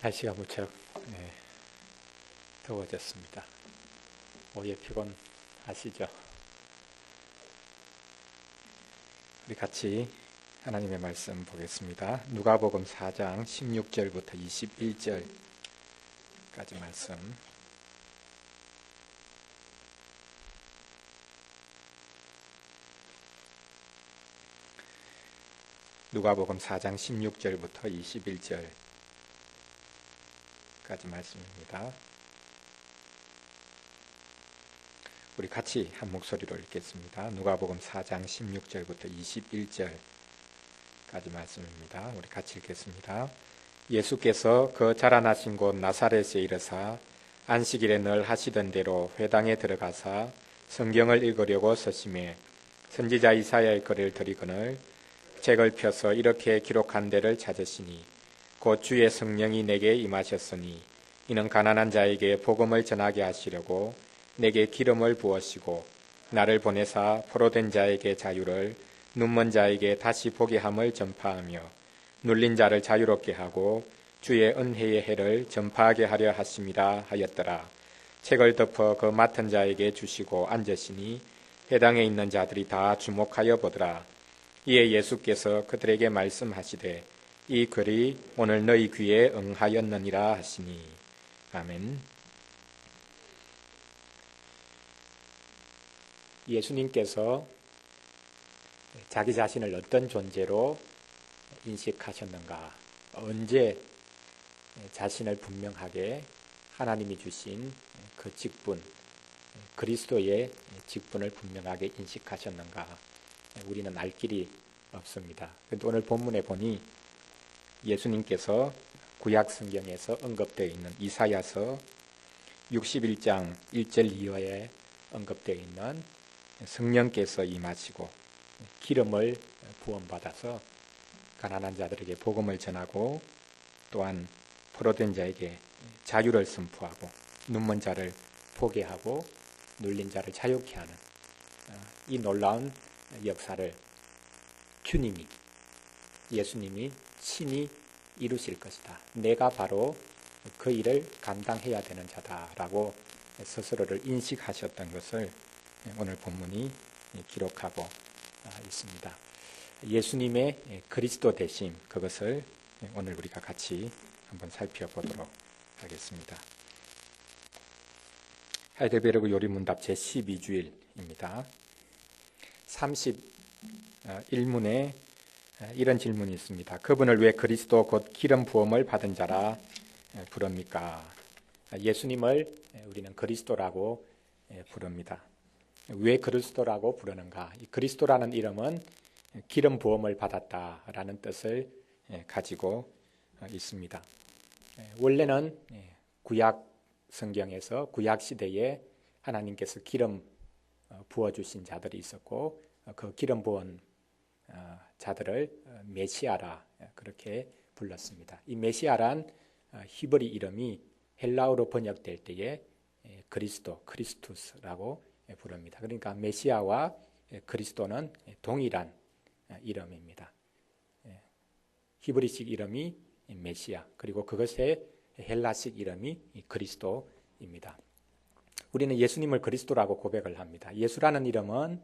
날씨가 무척 더워졌습니다. 오후에 피곤 아시죠? 우리 같이 하나님의 말씀 보겠습니다. 누가복음 4장 16절부터 21절까지 말씀. 누가복음 4장 16절부터 21절까지 말씀입니다. 우리 같이 한 목소리로 읽겠습니다. 누가복음 4장 16절부터 21절까지 말씀입니다. 우리 같이 읽겠습니다. 예수께서 그 자라나신 곳 나사렛에 이르사 안식일에 늘 하시던 대로 회당에 들어가사 성경을 읽으려고 서심해 선지자 이사야의 글을 들이거늘 책을 펴서 이렇게 기록한 데를 찾으시니 곧 주의 성령이 내게 임하셨으니 이는 가난한 자에게 복음을 전하게 하시려고 내게 기름을 부으시고 나를 보내사 포로된 자에게 자유를 눈먼 자에게 다시 보게 함을 전파하며 눌린 자를 자유롭게 하고 주의 은혜의 해를 전파하게 하려 하심이라 하였더라. 책을 덮어 그 맡은 자에게 주시고 앉으시니 회당에 있는 자들이 다 주목하여 보더라. 이에 예수께서 그들에게 말씀하시되 이 글이 오늘 너희 귀에 응하였느니라 하시니. 아멘. 예수님께서 자기 자신을 어떤 존재로 인식하셨는가, 언제 자신을 분명하게 하나님이 주신 그 직분, 그리스도의 직분을 분명하게 인식하셨는가, 우리는 알 길이 없습니다. 그런데 오늘 본문에 보니 예수님께서 구약 성경에서 언급되어 있는 이사야서 61장 1절 이하에 언급되어 있는 성령께서 임하시고 기름을 부음받아서 가난한 자들에게 복음을 전하고 또한 포로된 자에게 자유를 선포하고 눈먼 자를 보게 하고 눌린 자를 자유케 하는 이 놀라운 역사를 주님이, 예수님이 친히 이루실 것이다. 내가 바로 그 일을 감당해야 되는 자다라고 스스로를 인식하셨던 것을 오늘 본문이 기록하고 있습니다. 예수님의 그리스도 되심, 그것을 오늘 우리가 같이 한번 살펴보도록 하겠습니다. 하이델베르그 요리문답 제12주일입니다. 31문에 이런 질문이 있습니다. 그분을 왜 그리스도 곧 기름 부음을 받은 자라 부릅니까? 예수님을 우리는 그리스도라고 부릅니다. 왜 그리스도라고 부르는가? 이 그리스도라는 이름은 기름 부음을 받았다라는 뜻을 가지고 있습니다. 원래는 구약 성경에서 구약 시대에 하나님께서 기름 부어주신 자들이 있었고 그 기름 부은 자들을 메시아라 그렇게 불렀습니다. 이 메시아란 히브리 이름이 헬라어로 번역될 때에 그리스도, 크리스투스라고 부릅니다. 그러니까 메시아와 그리스도는 동일한 이름입니다. 히브리식 이름이 메시아, 그리고 그것의 헬라식 이름이 그리스도입니다. 우리는 예수님을 그리스도라고 고백을 합니다. 예수라는 이름은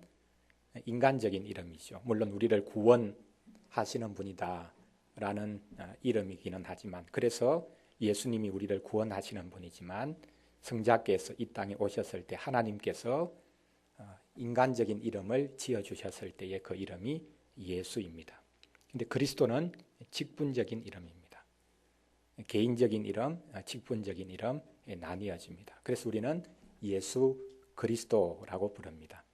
인간적인 이름이죠. 물론 우리를 구원하시는 분이다라는 이름이기는 하지만, 그래서 예수님이 우리를 구원하시는 분이지만 성자께서 이 땅에 오셨을 때 하나님께서 인간적인 이름을 지어주셨을 때의 그 이름이 예수입니다. 그런데 그리스도는 직분적인 이름입니다. 개인적인 이름, 직분적인 이름 나뉘어집니다. 그래서 우리는 예수 그리스도라고 부릅니다.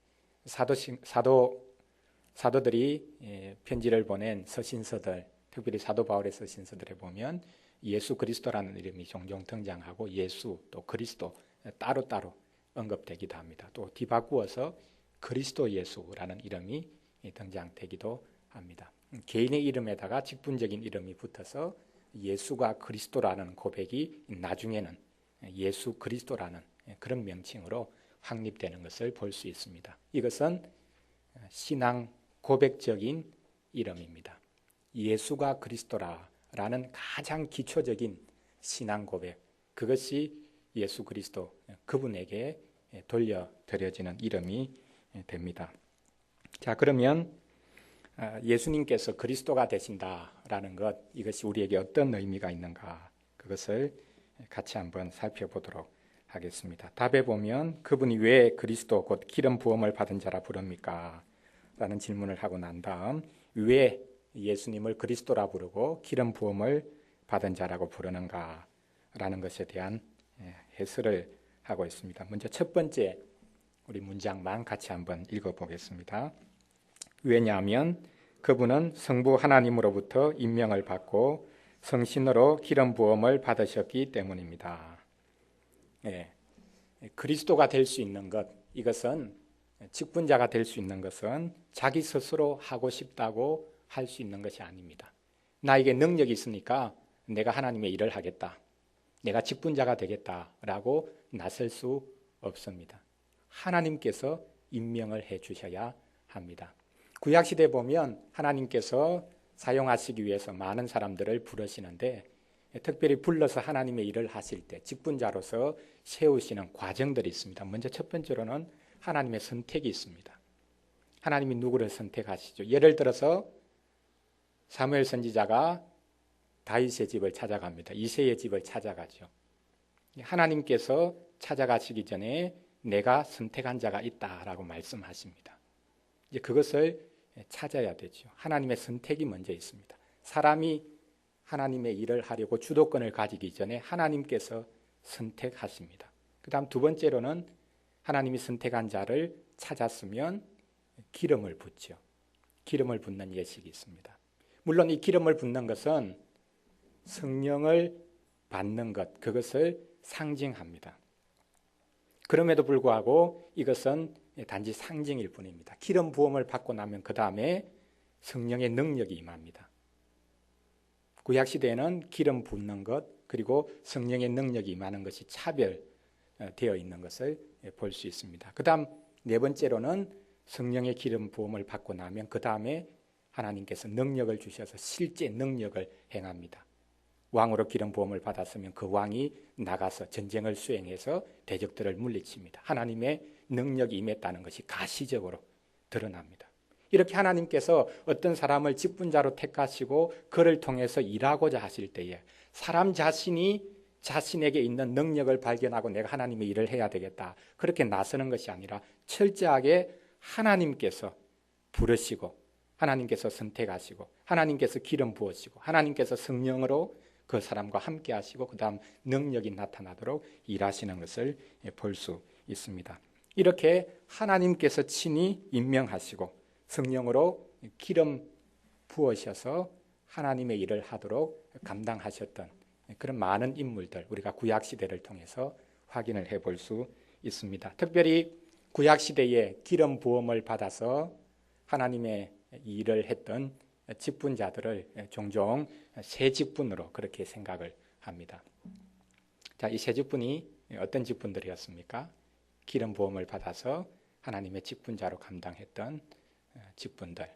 사도들이 편지를 보낸 서신서들, 특별히 사도 바울의 서신서들에 보면 예수 그리스도라는 이름이 종종 등장하고 예수 또 그리스도 따로따로 언급되기도 합니다. 또 뒤바꾸어서 그리스도 예수라는 이름이 등장되기도 합니다. 개인의 이름에다가 직분적인 이름이 붙어서 예수가 그리스도라는 고백이 나중에는 예수 그리스도라는 그런 명칭으로 확립되는 것을 볼 수 있습니다. 이것은 신앙 고백적인 이름입니다. 예수가 그리스도라는 가장 기초적인 신앙 고백, 그것이 예수 그리스도 그분에게 돌려드려지는 이름이 됩니다. 자, 그러면 예수님께서 그리스도가 되신다라는 것, 이것이 우리에게 어떤 의미가 있는가, 그것을 같이 한번 살펴보도록 하겠습니다. 답에 보면 그분이 왜 그리스도 곧 기름 부음을 받은 자라 부릅니까? 라는 질문을 하고 난 다음 왜 예수님을 그리스도라 부르고 기름 부음을 받은 자라고 부르는가 라는 것에 대한 해설을 하고 있습니다. 먼저 첫 번째 우리 문장만 같이 한번 읽어보겠습니다. 왜냐하면 그분은 성부 하나님으로부터 임명을 받고 성신으로 기름 부음을 받으셨기 때문입니다. 그리스도가 될 수 있는 것, 이것은 직분자가 될 수 있는 것은 자기 스스로 하고 싶다고 할 수 있는 것이 아닙니다. 나에게 능력이 있으니까 내가 하나님의 일을 하겠다, 내가 직분자가 되겠다라고 나설 수 없습니다. 하나님께서 임명을 해 주셔야 합니다. 구약시대에 보면 하나님께서 사용하시기 위해서 많은 사람들을 부르시는데 특별히 불러서 하나님의 일을 하실 때 직분자로서 세우시는 과정들이 있습니다. 먼저 첫 번째로는 하나님의 선택이 있습니다. 하나님이 누구를 선택하시죠? 예를 들어서 사무엘 선지자가 다윗의 집을 찾아갑니다. 이새의 집을 찾아가죠. 하나님께서 찾아가시기 전에 내가 선택한 자가 있다라고 말씀하십니다. 이제 그것을 찾아야 되죠. 하나님의 선택이 먼저 있습니다. 사람이 하나님의 일을 하려고 주도권을 가지기 전에 하나님께서 선택하십니다. 그 다음 두 번째로는 하나님이 선택한 자를 찾았으면 기름을 붓죠. 기름을 붓는 예식이 있습니다. 물론 이 기름을 붓는 것은 성령을 받는 것, 그것을 상징합니다. 그럼에도 불구하고 이것은 단지 상징일 뿐입니다. 기름 부음을 받고 나면 그 다음에 성령의 능력이 임합니다. 구약시대에는 기름 붓는 것 그리고 성령의 능력이 임하는 것이 차별되어 있는 것을 볼 수 있습니다. 그 다음 네 번째로는 성령의 기름 부음을 받고 나면 그 다음에 하나님께서 능력을 주셔서 실제 능력을 행합니다. 왕으로 기름 부음을 받았으면 그 왕이 나가서 전쟁을 수행해서 대적들을 물리칩니다. 하나님의 능력이 임했다는 것이 가시적으로 드러납니다. 이렇게 하나님께서 어떤 사람을 직분자로 택하시고 그를 통해서 일하고자 하실 때에 사람 자신이 자신에게 있는 능력을 발견하고 내가 하나님의 일을 해야 되겠다, 그렇게 나서는 것이 아니라 철저하게 하나님께서 부르시고 하나님께서 선택하시고 하나님께서 기름 부으시고 하나님께서 성령으로 그 사람과 함께 하시고 그 다음 능력이 나타나도록 일하시는 것을 볼 수 있습니다. 이렇게 하나님께서 친히 임명하시고 성령으로 기름 부으셔서 하나님의 일을 하도록 감당하셨던 그런 많은 인물들, 우리가 구약시대를 통해서 확인을 해볼 수 있습니다. 특별히 구약시대에 기름 부음을 받아서 하나님의 일을 했던 직분자들을 종종 세 직분으로 그렇게 생각을 합니다. 자, 이 세 직분이 어떤 직분들이었습니까? 기름 부음을 받아서 하나님의 직분자로 감당했던 직분들.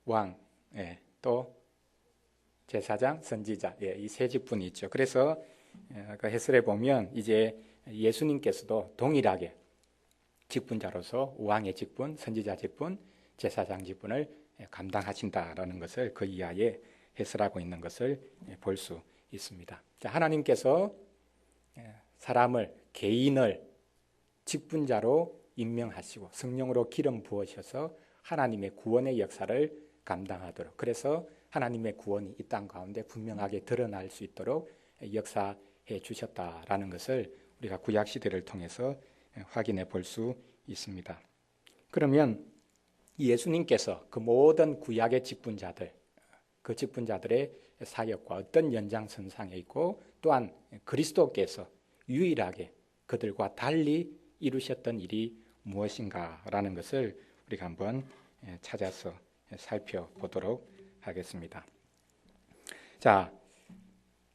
왕, 또 제사장, 선지자, 이 세 직분이 있죠. 그래서 그 해설에 보면 이제 예수님께서도 동일하게 직분자로서 왕의 직분, 선지자 직분, 제사장 직분을 감당하신다라는 것을 그 이하에 해설하고 있는 것을 볼 수 있습니다. 자, 하나님께서 사람을, 개인을 직분자로 임명하시고 성령으로 기름 부으셔서 하나님의 구원의 역사를 감당하도록, 그래서 하나님의 구원이 이 땅 가운데 분명하게 드러날 수 있도록 역사해 주셨다라는 것을 우리가 구약시대를 통해서 확인해 볼 수 있습니다. 그러면 예수님께서 그 모든 구약의 직분자들, 그 직분자들의 사역과 어떤 연장선상에 있고 또한 그리스도께서 유일하게 그들과 달리 이루셨던 일이 무엇인가라는 것을 우리가 한번 찾아서 살펴보도록 하겠습니다. 자,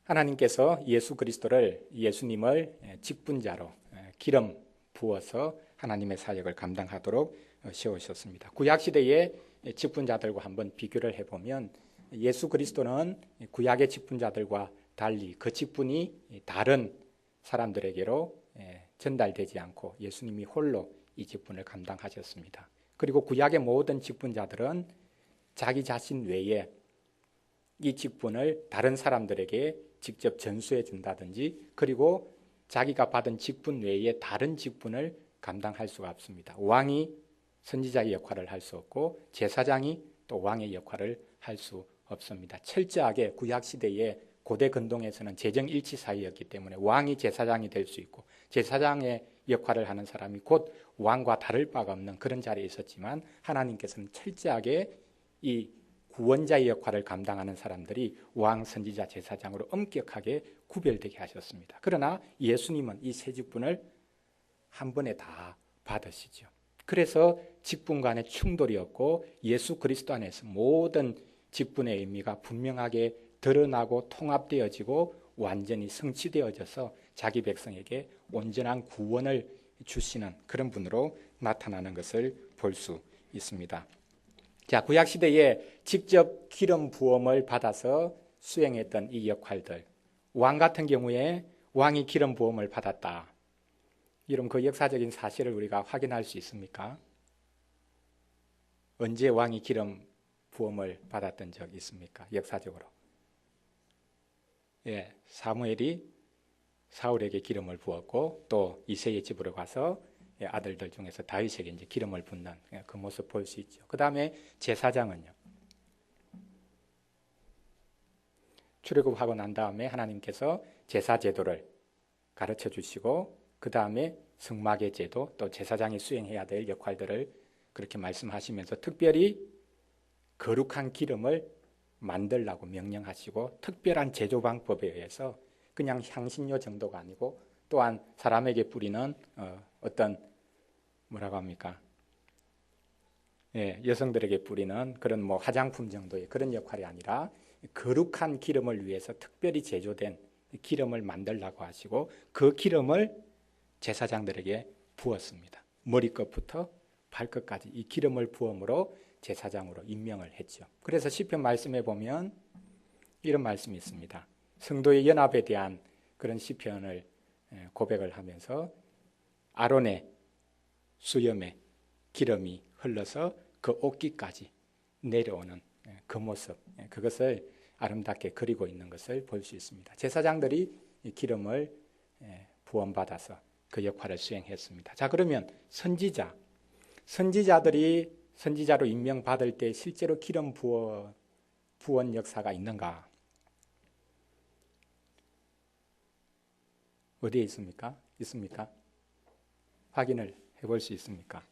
하나님께서 예수님을 직분자로 기름 부어서 하나님의 사역을 감당하도록 세우셨습니다. 구약시대의 직분자들과 한번 비교를 해보면 예수 그리스도는 구약의 직분자들과 달리 그 직분이 다른 사람들에게로 전달되지 않고 예수님이 홀로 이 직분을 감당하셨습니다. 그리고 구약의 모든 직분자들은 자기 자신 외에 이 직분을 다른 사람들에게 직접 전수해 준다든지 그리고 자기가 받은 직분 외에 다른 직분을 감당할 수가 없습니다. 왕이 선지자의 역할을 할 수 없고 제사장이 또 왕의 역할을 할 수 없습니다. 철저하게 구약시대의 고대 근동에서는 재정일치 사이였기 때문에 왕이 제사장이 될 수 있고 제사장의 역할을 하는 사람이 곧 왕과 다를 바가 없는 그런 자리에 있었지만 하나님께서는 철저하게 이 구원자의 역할을 감당하는 사람들이 왕, 선지자, 제사장으로 엄격하게 구별되게 하셨습니다. 그러나 예수님은 이 세 직분을 한 번에 다 받으시죠. 그래서 직분 간의 충돌이 없고 예수 그리스도 안에서 모든 직분의 의미가 분명하게 드러나고 통합되어지고 완전히 성취되어져서 자기 백성에게 온전한 구원을 주시는 그런 분으로 나타나는 것을 볼 수 있습니다. 자, 구약시대에 직접 기름 부음을 받아서 수행했던 이 역할들. 왕 같은 경우에 왕이 기름 부음을 받았다. 이런 그 역사적인 사실을 우리가 확인할 수 있습니까? 언제 왕이 기름 부음을 받았던 적이 있습니까? 역사적으로. 예, 사무엘이 사울에게 기름을 부었고 또 이새의 집으로 가서 아들들 중에서 다윗에게 이제 기름을 붓는 그 모습 볼 수 있죠. 그 다음에 제사장은요. 출애굽하고 난 다음에 하나님께서 제사 제도를 가르쳐 주시고 그 다음에 성막의 제도 또 제사장이 수행해야 될 역할들을 그렇게 말씀하시면서 특별히 거룩한 기름을 만들라고 명령하시고 특별한 제조 방법에 의해서 그냥 향신료 정도가 아니고 또한 사람에게 뿌리는 어떤 뭐라고 합니까? 예, 여성들에게 뿌리는 그런 뭐 화장품 정도의 그런 역할이 아니라 거룩한 기름을 위해서 특별히 제조된 기름을 만들라고 하시고 그 기름을 제사장들에게 부었습니다. 머리끝부터 발끝까지 이 기름을 부음으로 제사장으로 임명을 했죠. 그래서 시편 말씀에 보면 이런 말씀이 있습니다. 성도의 연합에 대한 그런 시편을 고백을 하면서 아론의 수염에 기름이 흘러서 그 옷깃까지 내려오는 그 모습, 그것을 아름답게 그리고 있는 것을 볼 수 있습니다. 제사장들이 이 기름을 부음받아서 그 역할을 수행했습니다. 자, 그러면 선지자들이 선지자로 임명받을 때 실제로 기름 부은 역사가 있는가? 어디에 있습니까? 있습니까? 확인을 해볼 수 있습니까?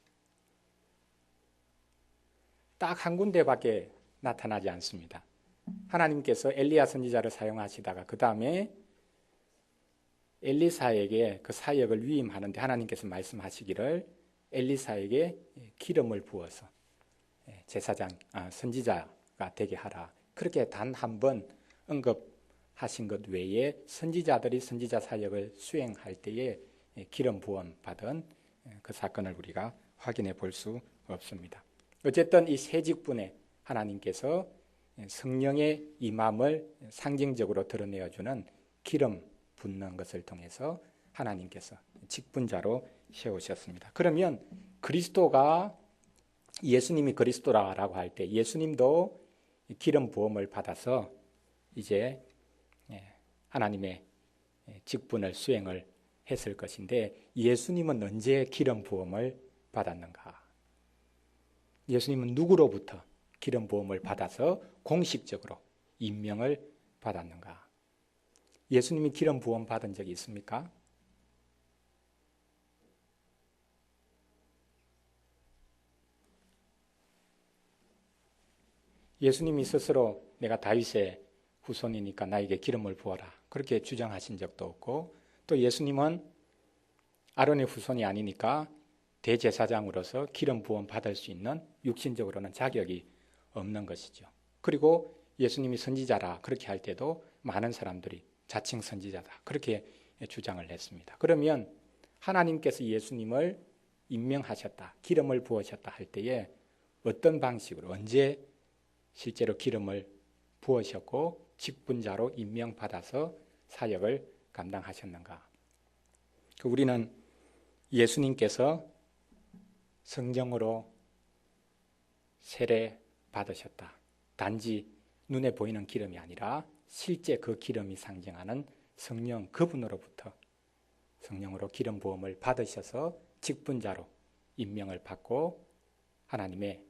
딱 한 군데밖에 나타나지 않습니다. 하나님께서 엘리야 선지자를 사용하시다가 그 다음에 엘리사에게 그 사역을 위임하는데 하나님께서 말씀하시기를 엘리사에게 기름을 부어서 선지자가 되게 하라. 그렇게 단 한 번 언급하신 것 외에 선지자들이 선지자 사역을 수행할 때에 기름 부음 받은 그 사건을 우리가 확인해 볼 수 없습니다. 어쨌든 이 세 직분에 하나님께서 성령의 임함을 상징적으로 드러내어주는 기름 붓는 것을 통해서 하나님께서 직분자로 세우셨습니다. 그러면 그리스도가 예수님이 그리스도라고 할 때 예수님도 기름 부음을 받아서 이제 하나님의 직분을 수행을 했을 것인데 예수님은 언제 기름 부음을 받았는가? 예수님은 누구로부터 기름 부음을 받아서 공식적으로 임명을 받았는가? 예수님이 기름 부음 받은 적이 있습니까? 예수님이 스스로 내가 다윗의 후손이니까 나에게 기름을 부어라 그렇게 주장하신 적도 없고 또 예수님은 아론의 후손이 아니니까 대제사장으로서 기름 부음 받을 수 있는 육신적으로는 자격이 없는 것이죠. 그리고 예수님이 선지자라 그렇게 할 때도 많은 사람들이 자칭 선지자다 그렇게 주장을 했습니다. 그러면 하나님께서 예수님을 임명하셨다, 기름을 부으셨다 할 때에 어떤 방식으로 언제 실제로 기름을 부으셨고 직분자로 임명받아서 사역을 감당하셨는가? 우리는 예수님께서 성령으로 세례 받으셨다. 단지 눈에 보이는 기름이 아니라 실제 그 기름이 상징하는 성령 그분으로부터 성령으로 기름 부음을 받으셔서 직분자로 임명을 받고 하나님의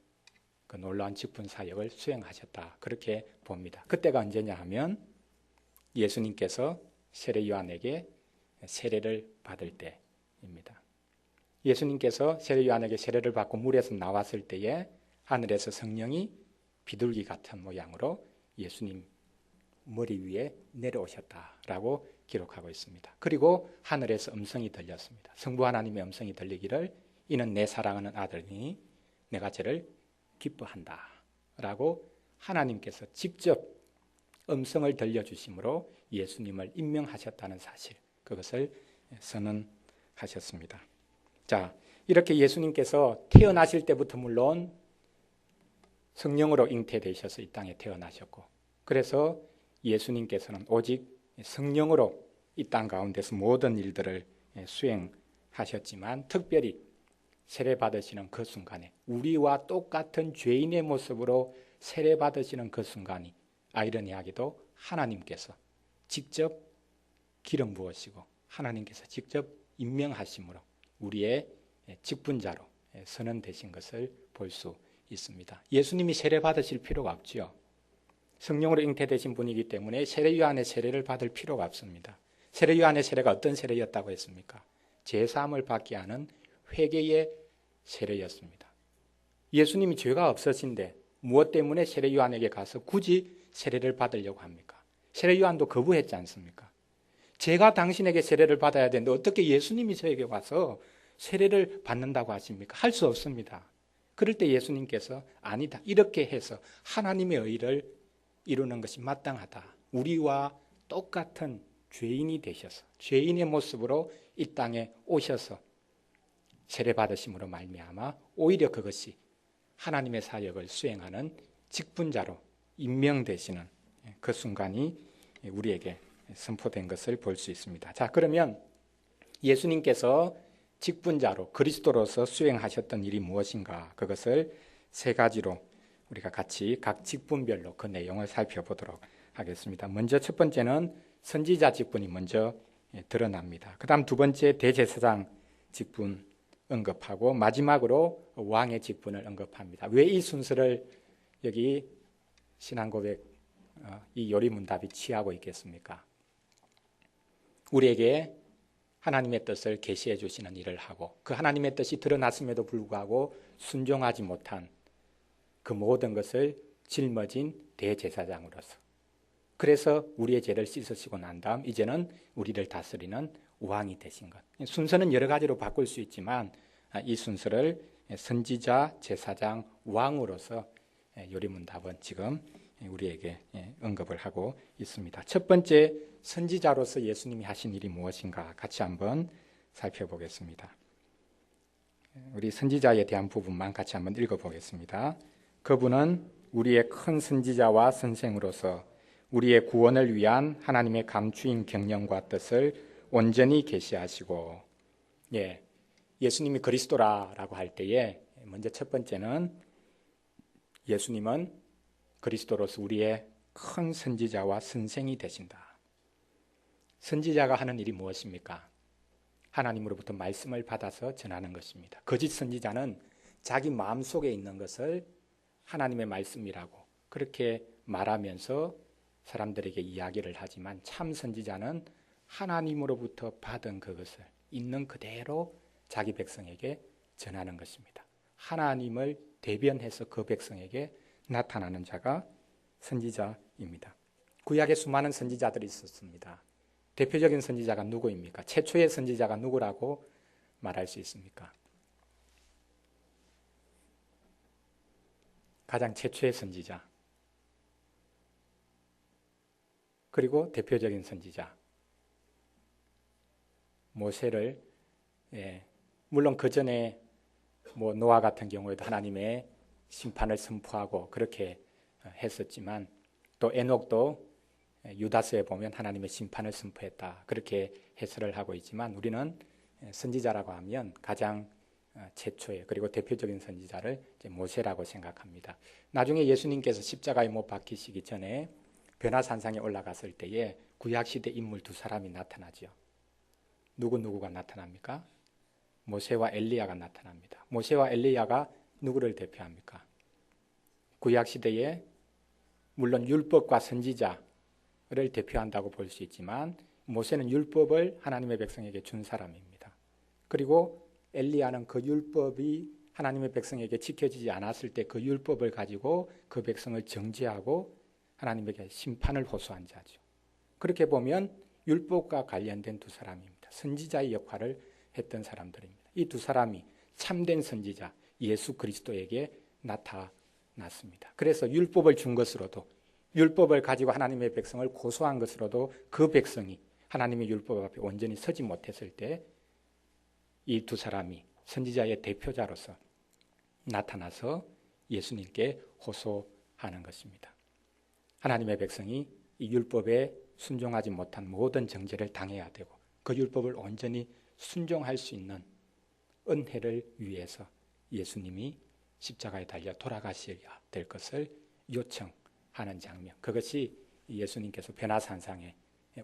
그 놀라운 직분 사역을 수행하셨다. 그렇게 봅니다. 그때가 언제냐 하면 예수님께서 세례 요한에게 세례를 받을 때입니다. 예수님께서 세례 요한에게 세례를 받고 물에서 나왔을 때에 하늘에서 성령이 비둘기 같은 모양으로 예수님 머리 위에 내려오셨다라고 기록하고 있습니다. 그리고 하늘에서 음성이 들렸습니다. 성부 하나님의 음성이 들리기를 이는 내 사랑하는 아들이니 내가 저를 기뻐한다 라고 하나님께서 직접 음성을 들려주심으로 예수님을 임명하셨다는 사실, 그것을 선언하셨습니다. 자, 이렇게 예수님께서 태어나실 때부터 물론 성령으로 잉태되셔서 이 땅에 태어나셨고, 그래서 예수님께서는 오직 성령으로 이 땅 가운데서 모든 일들을 수행하셨지만 특별히 세례 받으시는 그 순간에 우리와 똑같은 죄인의 모습으로 세례 받으시는 그 순간이 아이러니하게도 하나님께서 직접 기름 부으시고 하나님께서 직접 임명하심으로 우리의 직분자로 선언되신 것을 볼 수 있습니다. 예수님이 세례 받으실 필요가 없지요. 성령으로 잉태되신 분이기 때문에 세례 요한의 세례를 받을 필요가 없습니다. 세례 요한의 세례가 어떤 세례였다고 했습니까? 제사함을 받게 하는 회개의 세례였습니다. 예수님이 죄가 없으신데 무엇 때문에 세례 요한에게 가서 굳이 세례를 받으려고 합니까? 세례 요한도 거부했지 않습니까? 제가 당신에게 세례를 받아야 되는데 어떻게 예수님이 저에게 와서 세례를 받는다고 하십니까? 할 수 없습니다. 그럴 때 예수님께서 아니다, 이렇게 해서 하나님의 의를 이루는 것이 마땅하다. 우리와 똑같은 죄인이 되셔서 죄인의 모습으로 이 땅에 오셔서 세례 받으심으로 말미암아 오히려 그것이 하나님의 사역을 수행하는 직분자로 임명되시는 그 순간이 우리에게 선포된 것을 볼 수 있습니다. 자, 그러면 예수님께서 직분자로 그리스도로서 수행하셨던 일이 무엇인가? 그것을 세 가지로 우리가 같이 각 직분별로 그 내용을 살펴보도록 하겠습니다. 먼저 첫 번째는 선지자 직분이 먼저 드러납니다. 그 다음 두 번째 대제사장 직분 언급하고 마지막으로 왕의 직분을 언급합니다. 왜 이 순서를 여기 신앙고백 이 요리문답이 취하고 있겠습니까? 우리에게 하나님의 뜻을 계시해 주시는 일을 하고 그 하나님의 뜻이 드러났음에도 불구하고 순종하지 못한 그 모든 것을 짊어진 대제사장으로서, 그래서 우리의 죄를 씻으시고 난 다음 이제는 우리를 다스리는 왕이 되신 것. 순서는 여러 가지로 바꿀 수 있지만 이 순서를 선지자, 제사장, 왕으로서 요리문답은 지금 우리에게 언급을 하고 있습니다. 첫 번째, 선지자로서 예수님이 하신 일이 무엇인가 같이 한번 살펴보겠습니다. 우리 선지자에 대한 부분만 같이 한번 읽어보겠습니다. 그분은 우리의 큰 선지자와 선생으로서 우리의 구원을 위한 하나님의 감추인 경영과 뜻을 온전히 계시하시고, 예수님이 그리스도라고 할 때에 먼저 첫 번째는 예수님은 그리스도로서 우리의 큰 선지자와 선생이 되신다. 선지자가 하는 일이 무엇입니까? 하나님으로부터 말씀을 받아서 전하는 것입니다. 거짓 선지자는 자기 마음속에 있는 것을 하나님의 말씀이라고 그렇게 말하면서 사람들에게 이야기를 하지만 참 선지자는 하나님으로부터 받은 그것을 있는 그대로 자기 백성에게 전하는 것입니다. 하나님을 대변해서 그 백성에게 나타나는 자가 선지자입니다. 구약에 수많은 선지자들이 있었습니다. 대표적인 선지자가 누구입니까? 최초의 선지자가 누구라고 말할 수 있습니까? 가장 최초의 선지자, 그리고 대표적인 선지자 모세를, 물론 그 전에 뭐 노아 같은 경우에도 하나님의 심판을 선포하고 그렇게 했었지만 또 에녹도 유다서에 보면 하나님의 심판을 선포했다 그렇게 해설을 하고 있지만 우리는 선지자라고 하면 가장 최초의 그리고 대표적인 선지자를 모세라고 생각합니다. 나중에 예수님께서 십자가에 못 박히시기 전에 변화산상에 올라갔을 때에 구약시대 인물 두 사람이 나타나죠. 누구가 나타납니까? 모세와 엘리야가 나타납니다. 모세와 엘리야가 누구를 대표합니까? 구약시대에 물론 율법과 선지자를 대표한다고 볼 수 있지만 모세는 율법을 하나님의 백성에게 준 사람입니다. 그리고 엘리야는 그 율법이 하나님의 백성에게 지켜지지 않았을 때 그 율법을 가지고 그 백성을 정죄하고 하나님에게 심판을 호소한 자죠. 그렇게 보면 율법과 관련된 두 사람입니다. 선지자의 역할을 했던 사람들입니다. 이 두 사람이 참된 선지자 예수 그리스도에게 나타났습니다. 그래서 율법을 준 것으로도 율법을 가지고 하나님의 백성을 고소한 것으로도 그 백성이 하나님의 율법 앞에 온전히 서지 못했을 때 이 두 사람이 선지자의 대표자로서 나타나서 예수님께 호소하는 것입니다. 하나님의 백성이 이 율법에 순종하지 못한 모든 정죄를 당해야 되고 그 율법을 온전히 순종할 수 있는 은혜를 위해서 예수님이 십자가에 달려 돌아가셔야 될 것을 요청하는 장면, 그것이 예수님께서 변화산상에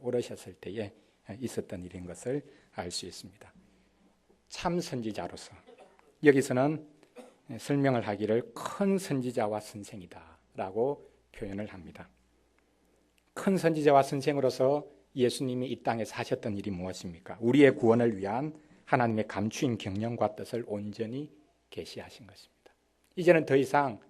오르셨을 때에 있었던 일인 것을 알 수 있습니다. 참 선지자로서 여기서는 설명을 하기를 큰 선지자와 선생이다 라고 표현을 합니다. 큰 선지자와 선생으로서 예수님이 이 땅에 사셨던 일이 무엇입니까? 우리의 구원을 위한 하나님의 감추인 경영과 뜻을 온전히 계시하신 것입니다. 이제는 더 이상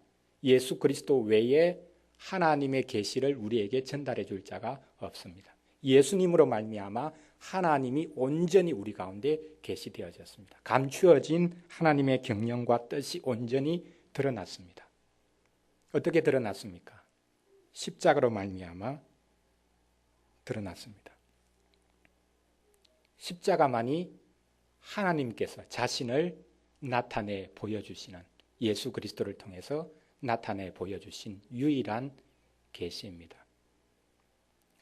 예수 그리스도 외에 하나님의 계시를 우리에게 전달해 줄 자가 없습니다. 예수님으로 말미암아 하나님이 온전히 우리 가운데 계시되어졌습니다. 감추어진 하나님의 경영과 뜻이 온전히 드러났습니다. 어떻게 드러났습니까? 십자가로 말미암아 드러났습니다. 십자가만이 하나님께서 자신을 나타내 보여주시는 예수 그리스도를 통해서 나타내 보여주신 유일한 계시입니다.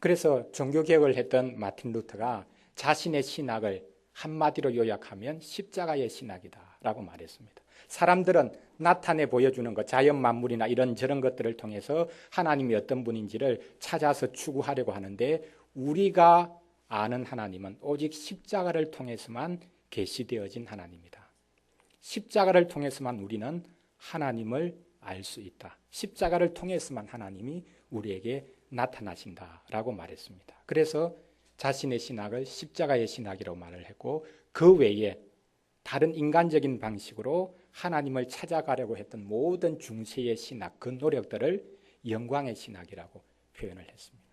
그래서 종교개혁을 했던 마틴 루터가 자신의 신학을 한마디로 요약하면 십자가의 신학이다 라고 말했습니다. 사람들은 나타내 보여주는 것, 자연 만물이나 이런저런 것들을 통해서 하나님이 어떤 분인지를 찾아서 추구하려고 하는데 우리가 아는 하나님은 오직 십자가를 통해서만 계시되어진 하나님이다. 십자가를 통해서만 우리는 하나님을 알 수 있다. 십자가를 통해서만 하나님이 우리에게 나타나신다라고 말했습니다. 그래서 자신의 신학을 십자가의 신학이라고 말을 했고 그 외에 다른 인간적인 방식으로 하나님을 찾아가려고 했던 모든 중세의 신학, 그 노력들을 영광의 신학이라고 표현을 했습니다.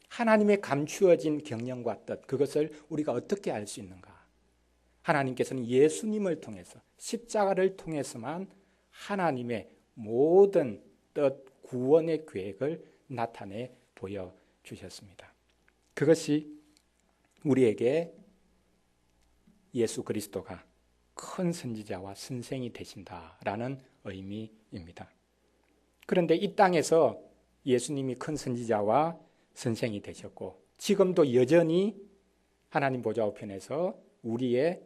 하나님의 감추어진 경영과 뜻, 그것을 우리가 어떻게 알 수 있는가? 하나님께서는 예수님을 통해서 십자가를 통해서만 하나님의 모든 뜻, 구원의 계획을 나타내 보여주셨습니다. 그것이 우리에게 예수 그리스도가 큰 선지자와 선생이 되신다라는 의미입니다. 그런데 이 땅에서 예수님이 큰 선지자와 선생이 되셨고 지금도 여전히 하나님 보좌 우편에서 우리의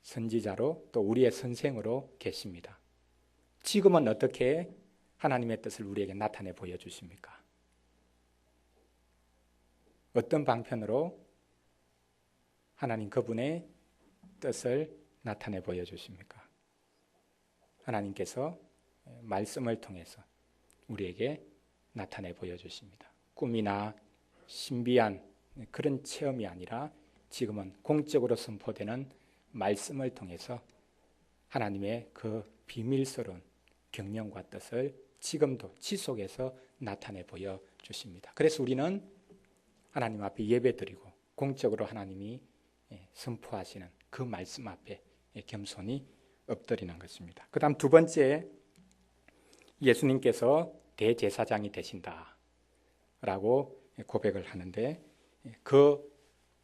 선지자로 또 우리의 선생으로 계십니다. 지금은 어떻게 하나님의 뜻을 우리에게 나타내 보여주십니까? 어떤 방편으로 하나님 그분의 뜻을 나타내 보여주십니까? 하나님께서 말씀을 통해서 우리에게 나타내 보여주십니다. 꿈이나 신비한 그런 체험이 아니라 지금은 공적으로 선포되는 말씀을 통해서 하나님의 그 비밀스러운 경영과 뜻을 지금도 지속해서 나타내 보여주십니다. 그래서 우리는 하나님 앞에 예배드리고 공적으로 하나님이 선포하시는 그 말씀 앞에 겸손히 엎드리는 것입니다. 그 다음 두 번째, 예수님께서 대제사장이 되신다라고 고백을 하는데 그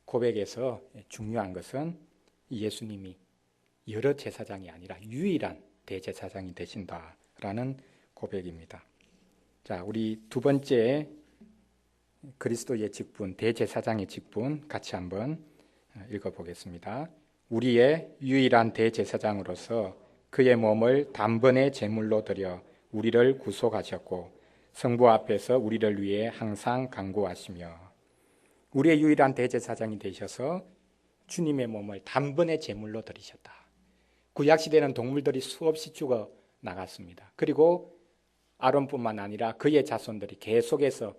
고백에서 중요한 것은 예수님이 여러 제사장이 아니라 유일한 대제사장이 되신다라는 고백입니다. 자, 우리 두 번째 그리스도의 직분, 대제사장의 직분 같이 한번 읽어보겠습니다. 우리의 유일한 대제사장으로서 그의 몸을 단번에 제물로 드려 우리를 구속하셨고 성부 앞에서 우리를 위해 항상 간구하시며, 우리의 유일한 대제사장이 되셔서 주님의 몸을 단번에 제물로 드리셨다. 구약시대는 동물들이 수없이 죽어 나갔습니다. 그리고 아론뿐만 아니라 그의 자손들이 계속해서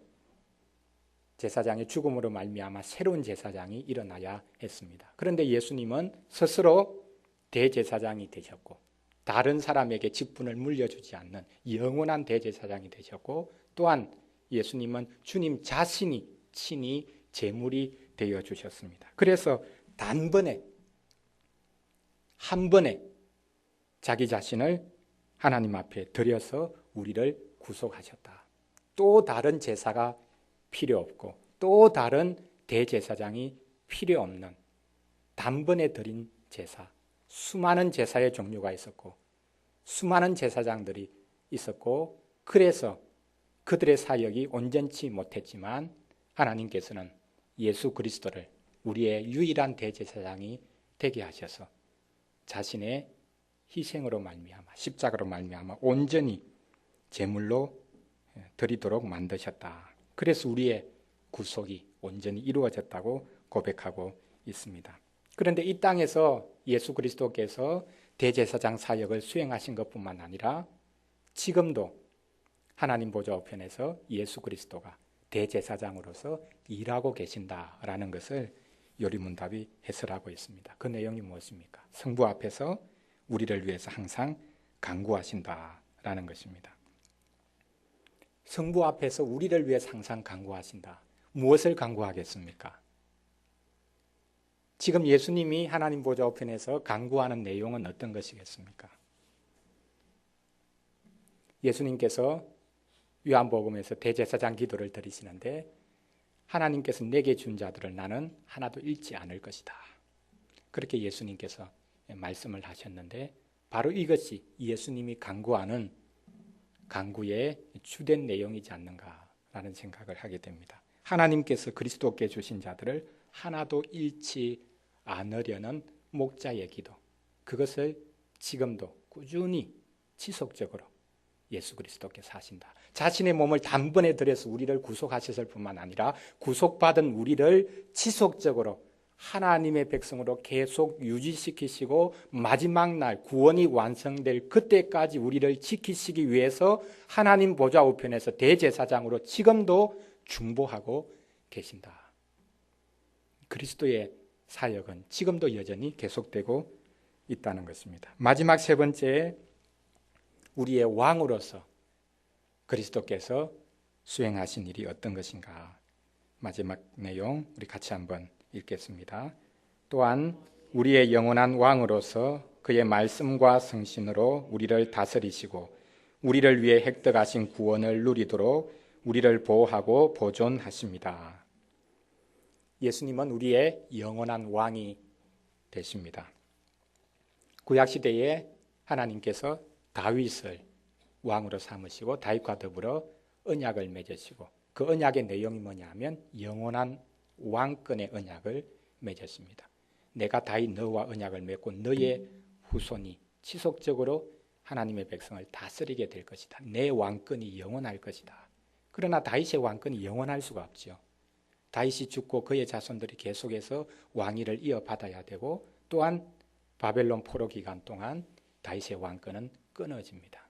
제사장의 죽음으로 말미암아 새로운 제사장이 일어나야 했습니다. 그런데 예수님은 스스로 대제사장이 되셨고 다른 사람에게 직분을 물려주지 않는 영원한 대제사장이 되셨고, 또한 예수님은 주님 자신이 친히 제물이 되어 주셨습니다. 그래서 단번에 한 번에 자기 자신을 하나님 앞에 드려서 우리를 구속하셨다. 또 다른 제사가 필요 없고 또 다른 대제사장이 필요 없는 단번에 드린 제사, 수많은 제사의 종류가 있었고 수많은 제사장들이 있었고, 그래서 그들의 사역이 온전치 못했지만 하나님께서는 예수 그리스도를 우리의 유일한 대제사장이 되게 하셔서 자신의 희생으로 말미암아 십자가로 말미암아 온전히 제물로 드리도록 만드셨다. 그래서 우리의 구속이 온전히 이루어졌다고 고백하고 있습니다. 그런데 이 땅에서 예수 그리스도께서 대제사장 사역을 수행하신 것뿐만 아니라 지금도 하나님 보좌 우편에서 예수 그리스도가 대제사장으로서 일하고 계신다라는 것을 요리문답이 해설하고 있습니다. 그 내용이 무엇입니까? 성부 앞에서 우리를 위해서 항상 간구하신다라는 것입니다. 성부 앞에서 우리를 위해서 항상 간구하신다. 무엇을 간구하겠습니까? 지금 예수님이 하나님 보좌 우편에서 간구하는 내용은 어떤 것이겠습니까? 예수님께서 요한복음에서 대제사장 기도를 드리시는데, 하나님께서 내게 준 자들을 나는 하나도 잃지 않을 것이다. 그렇게 예수님께서 말씀을 하셨는데, 바로 이것이 예수님이 간구하는 간구의 주된 내용이지 않는가라는 생각을 하게 됩니다. 하나님께서 그리스도께 주신 자들을 하나도 잃지 않으려는 목자의 기도, 그것을 지금도 꾸준히 지속적으로 예수 그리스도께서 하신다. 자신의 몸을 단번에 들여서 우리를 구속하셨을 뿐만 아니라 구속받은 우리를 지속적으로 하나님의 백성으로 계속 유지시키시고 마지막 날 구원이 완성될 그때까지 우리를 지키시기 위해서 하나님 보좌 우편에서 대제사장으로 지금도 중보하고 계신다. 그리스도의 사역은 지금도 여전히 계속되고 있다는 것입니다. 마지막 세 번째, 우리의 왕으로서 그리스도께서 수행하신 일이 어떤 것인가. 마지막 내용 우리 같이 한번 읽겠습니다. 또한 우리의 영원한 왕으로서 그의 말씀과 성신으로 우리를 다스리시고 우리를 위해 획득하신 구원을 누리도록 우리를 보호하고 보존하십니다. 예수님은 우리의 영원한 왕이 되십니다. 구약시대에 하나님께서 다윗을 왕으로 삼으시고 다윗과 더불어 언약을 맺으시고, 그 언약의 내용이 뭐냐 하면 영원한 왕권의 언약을 맺었습니다. 내가 다윗 너와 언약을 맺고 너의 후손이 지속적으로 하나님의 백성을 다스리게 될 것이다. 내 왕권이 영원할 것이다. 그러나 다윗의 왕권이 영원할 수가 없죠. 다윗이 죽고 그의 자손들이 계속해서 왕위를 이어받아야 되고, 또한 바벨론 포로 기간 동안 다윗의 왕권은 끊어집니다.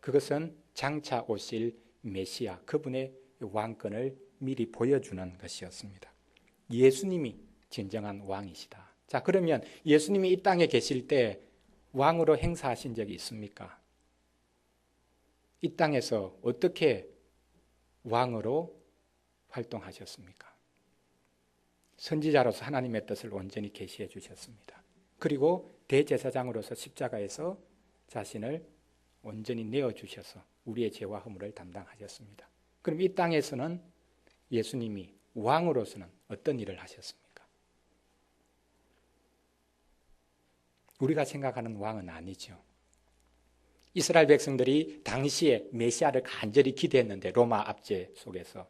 그것은 장차 오실 메시아, 그분의 왕권을 미리 보여주는 것이었습니다. 예수님이 진정한 왕이시다. 자, 그러면 예수님이 이 땅에 계실 때 왕으로 행사하신 적이 있습니까? 이 땅에서 어떻게 왕으로 활동하셨습니까? 선지자로서 하나님의 뜻을 온전히 계시해 주셨습니다. 그리고 대제사장으로서 십자가에서 자신을 온전히 내어주셔서 우리의 죄와 허물을 담당하셨습니다. 그럼 이 땅에서는 예수님이 왕으로서는 어떤 일을 하셨습니까? 우리가 생각하는 왕은 아니죠. 이스라엘 백성들이 당시에 메시아를 간절히 기대했는데 로마 압제 속에서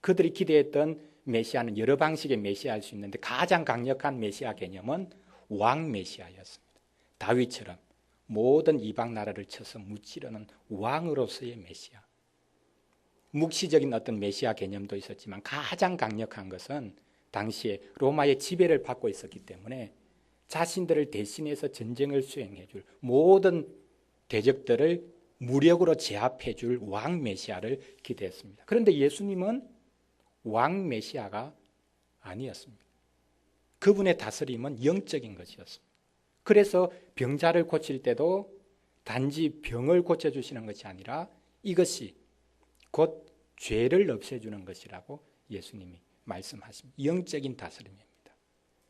그들이 기대했던 메시아는 여러 방식의 메시아일 수 있는데 가장 강력한 메시아 개념은 왕 메시아였습니다. 다윗처럼 모든 이방 나라를 쳐서 무찌르는 왕으로서의 메시아. 묵시적인 어떤 메시아 개념도 있었지만 가장 강력한 것은 당시에 로마의 지배를 받고 있었기 때문에 자신들을 대신해서 전쟁을 수행해 줄 모든 대적들을 무력으로 제압해 줄 왕 메시아를 기대했습니다. 그런데 예수님은 왕 메시아가 아니었습니다. 그분의 다스림은 영적인 것이었습니다. 그래서 병자를 고칠 때도 단지 병을 고쳐주시는 것이 아니라 이것이 곧 죄를 없애주는 것이라고 예수님이 말씀하십니다. 영적인 다스림입니다.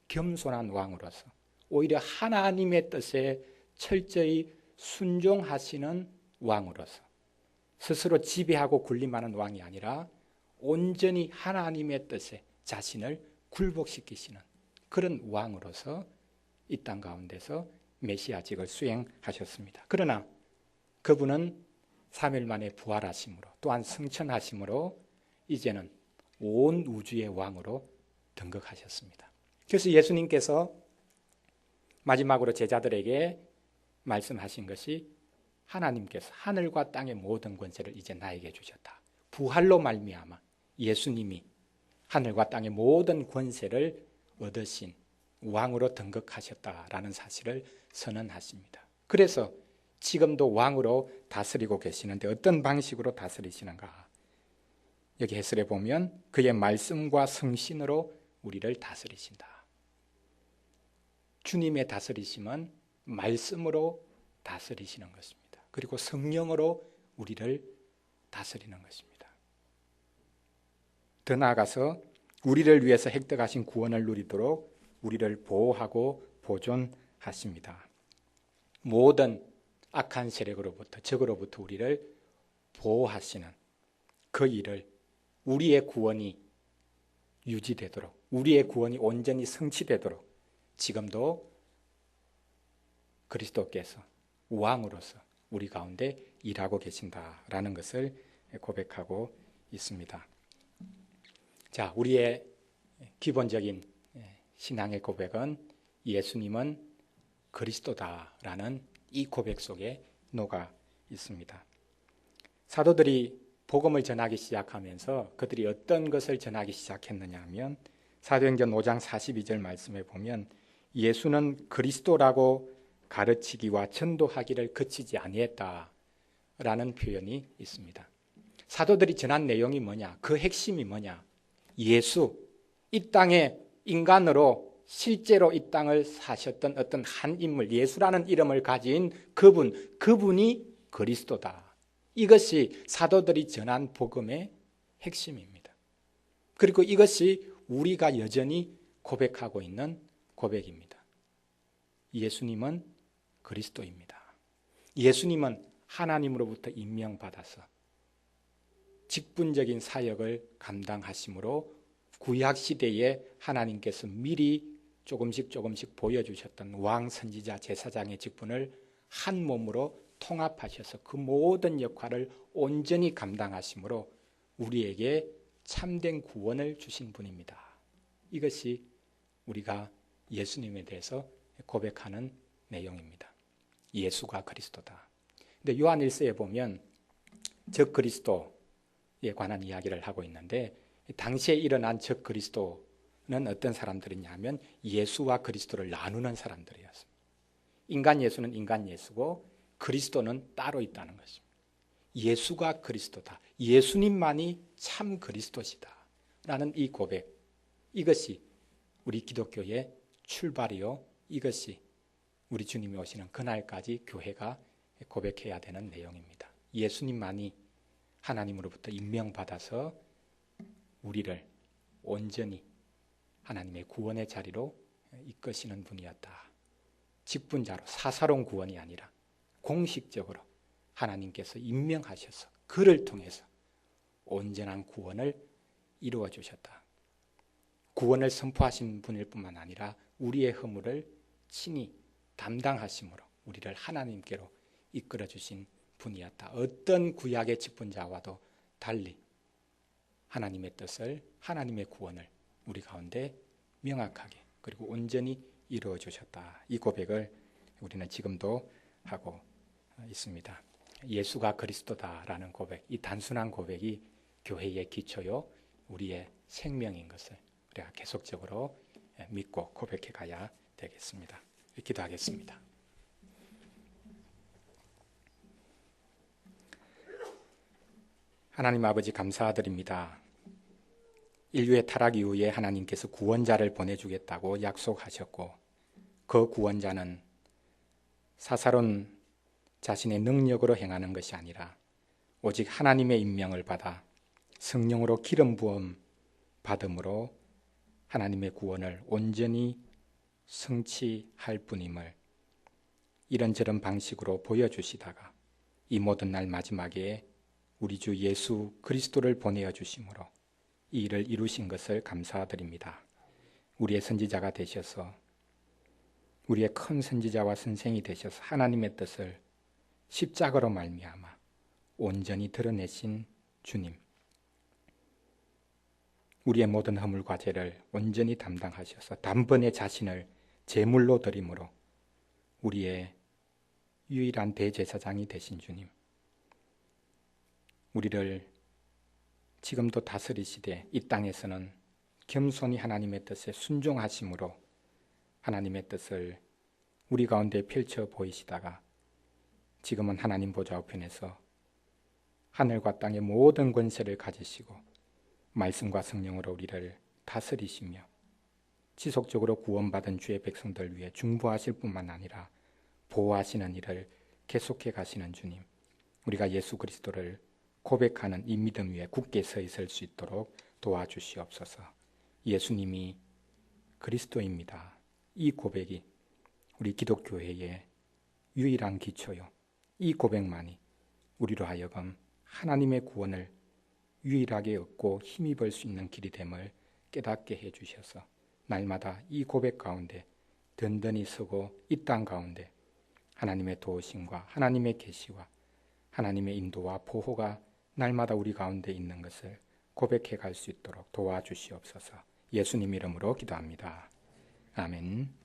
겸손한 왕으로서 오히려 하나님의 뜻에 철저히 순종하시는 왕으로서 스스로 지배하고 군림하는 왕이 아니라 온전히 하나님의 뜻에 자신을 굴복시키시는 그런 왕으로서 이 땅 가운데서 메시아직을 수행하셨습니다. 그러나 그분은 3일 만에 부활하심으로 또한 승천하심으로 이제는 온 우주의 왕으로 등극하셨습니다. 그래서 예수님께서 마지막으로 제자들에게 말씀하신 것이 하나님께서 하늘과 땅의 모든 권세를 이제 나에게 주셨다. 부활로 말미암아 예수님이 하늘과 땅의 모든 권세를 얻으신 왕으로 등극하셨다라는 사실을 선언하십니다. 그래서 지금도 왕으로 다스리고 계시는데 어떤 방식으로 다스리시는가? 여기 해설에 보면 그의 말씀과 성신으로 우리를 다스리신다. 주님의 다스리심은 말씀으로 다스리시는 것입니다. 그리고 성령으로 우리를 다스리는 것입니다. 더 나아가서 우리를 위해서 획득하신 구원을 누리도록 우리를 보호하고 보존하십니다. 모든 악한 세력으로부터 적으로부터 우리를 보호하시는 그 일을 우리의 구원이 유지되도록 우리의 구원이 온전히 성취되도록 지금도 그리스도께서 왕으로서 우리 가운데 일하고 계신다라는 것을 고백하고 있습니다. 자, 우리의 기본적인 신앙의 고백은 예수님은 그리스도다라는 이 고백 속에 녹아 있습니다. 사도들이 복음을 전하기 시작하면서 그들이 어떤 것을 전하기 시작했느냐 하면 사도행전 5장 42절 말씀에 보면 예수는 그리스도라고 가르치기와 전도하기를 그치지 아니했다라는 표현이 있습니다. 사도들이 전한 내용이 뭐냐? 그 핵심이 뭐냐? 예수, 이 땅에 인간으로 실제로 이 땅을 사셨던 어떤 한 인물, 예수라는 이름을 가진 그분이 그리스도다. 이것이 사도들이 전한 복음의 핵심입니다. 그리고 이것이 우리가 여전히 고백하고 있는 고백입니다. 예수님은 그리스도입니다. 예수님은 하나님으로부터 임명받아서 직분적인 사역을 감당하심으로 구약시대에 하나님께서 미리 조금씩 보여주셨던 왕, 선지자, 제사장의 직분을 한 몸으로 통합하셔서 그 모든 역할을 온전히 감당하심으로 우리에게 참된 구원을 주신 분입니다. 이것이 우리가 예수님에 대해서 고백하는 내용입니다. 예수가 그리스도다. 근데 요한 1서에 보면 적 그리스도에 관한 이야기를 하고 있는데 당시에 일어난 적 그리스도는 어떤 사람들이냐 하면 예수와 그리스도를 나누는 사람들이었습니다. 인간 예수는 인간 예수고 그리스도는 따로 있다는 것입니다. 예수가 그리스도다. 예수님만이 참 그리스도시다. 라는 이 고백, 이것이 우리 기독교의 출발이요, 이것이 우리 주님이 오시는 그날까지 교회가 고백해야 되는 내용입니다. 예수님만이 하나님으로부터 임명받아서 우리를 온전히 하나님의 구원의 자리로 이끄시는 분이었다. 직분자로, 사사로운 구원이 아니라 공식적으로 하나님께서 임명하셔서 그를 통해서 온전한 구원을 이루어 주셨다. 구원을 선포하신 분일 뿐만 아니라 우리의 허물을 친히 담당하심으로 우리를 하나님께로 이끌어 주신 분이었다. 어떤 구약의 직분자와도 달리 하나님의 뜻을, 하나님의 구원을 우리 가운데 명확하게 그리고 온전히 이루어 주셨다. 이 고백을 우리는 지금도 하고 있습니다. 예수가 그리스도다라는 고백, 이 단순한 고백이 교회의 기초요, 우리의 생명인 것을 우리가 계속적으로 믿고 고백해 가야 되겠습니다. 기도하겠습니다. 하나님 아버지 감사드립니다. 인류의 타락 이후에 하나님께서 구원자를 보내주겠다고 약속하셨고 그 구원자는 사사로운 자신의 능력으로 행하는 것이 아니라 오직 하나님의 임명을 받아 성령으로 기름 부음 받음으로 하나님의 구원을 온전히 성취할 뿐임을 이런저런 방식으로 보여주시다가 이 모든 날 마지막에 우리 주 예수 그리스도를 보내어 주심으로 이 일을 이루신 것을 감사드립니다. 우리의 선지자가 되셔서 우리의 큰 선지자와 선생이 되셔서 하나님의 뜻을 십자가로 말미암아 온전히 드러내신 주님, 우리의 모든 허물과 죄를 온전히 담당하셔서 단번에 자신을 제물로 드림으로 우리의 유일한 대제사장이 되신 주님, 우리를 지금도 다스리시되 이 땅에서는 겸손히 하나님의 뜻에 순종하심으로 하나님의 뜻을 우리 가운데 펼쳐 보이시다가 지금은 하나님 보좌 우편에서 하늘과 땅의 모든 권세를 가지시고 말씀과 성령으로 우리를 다스리시며 지속적으로 구원받은 주의 백성들 위해 중보하실 뿐만 아니라 보호하시는 일을 계속해 가시는 주님, 우리가 예수 그리스도를 고백하는 이 믿음 위에 굳게 서 있을 수 있도록 도와주시옵소서. 예수님이 그리스도입니다. 이 고백이 우리 기독교회의 유일한 기초요, 이 고백만이 우리로 하여금 하나님의 구원을 유일하게 얻고 힘입을 수 있는 길이 됨을 깨닫게 해주셔서 날마다 이 고백 가운데 든든히 서고 이 땅 가운데 하나님의 도우심과 하나님의 계시와 하나님의 인도와 보호가 날마다 우리 가운데 있는 것을 고백해 갈 수 있도록 도와주시옵소서. 예수님 이름으로 기도합니다. 아멘.